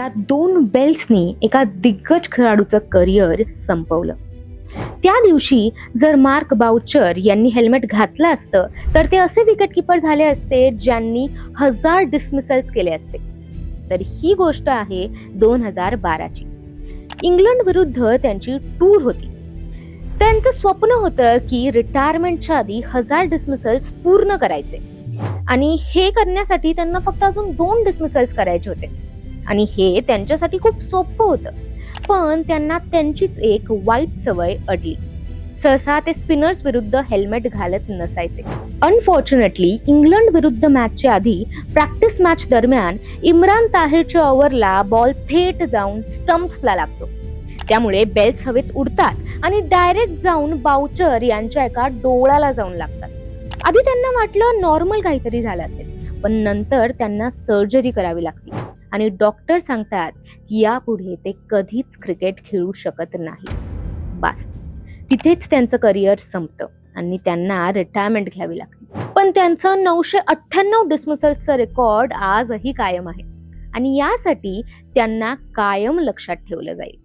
या दोन बेल्सनी एका दिग्गज खेळाडूचं करिअर संपवलं. त्या दिवशी जर मार्क बाउचर यांनी हेल्मेट घातलं असतं तर ते असे विकेटकीपर झाले असते ज्यांनी 1000 डिसमिसल्स केले असते. तर ही गोष्ट आहे 2012ची. इंग्लंड विरुद्ध त्यांची टूर होती. त्यांचं स्वप्न होतं की रिटायरमेंटच्या आधी 1000 डिसमिसल्स पूर्ण करायचे आणि हे करण्यासाठी त्यांना फक्त अजून 2 डिसमिसल्स करायचे होते आणि हे त्यांच्यासाठी खूप सोपं होतं. पण त्यांना त्यांचीच एक वाईट सवय अडली. सहसा ते स्पिनर्स विरुद्ध हेल्मेट घालत नसायचे. अनफॉर्च्युनेटली इंग्लंड विरुद्ध मॅचच्या आधी प्रॅक्टिस मॅच दरम्यान इम्रान ताहिरच्या ओव्हरला बॉल थेट जाऊन स्टंप्सला लागतो. त्यामुळे बेल्स हवेत उडतात आणि डायरेक्ट जाऊन बाउचर यांच्या एका डोळ्याला जाऊन लागतात. आधी त्यांना वाटलं नॉर्मल काहीतरी झालं असेल, पण नंतर त्यांना सर्जरी करावी लागली आणि डॉक्टर सांगतात की यापुढे ते कधीच क्रिकेट खेळू शकत नाही. बस तिथेच त्यांचं करिअर संपतं आणि त्यांना रिटायरमेंट घ्यावी लागते. पण त्यांचं 998 डिसमिसल्सचं रेकॉर्ड आजही कायम आहे आणि यासाठी त्यांना कायम लक्षात ठेवलं जाईल.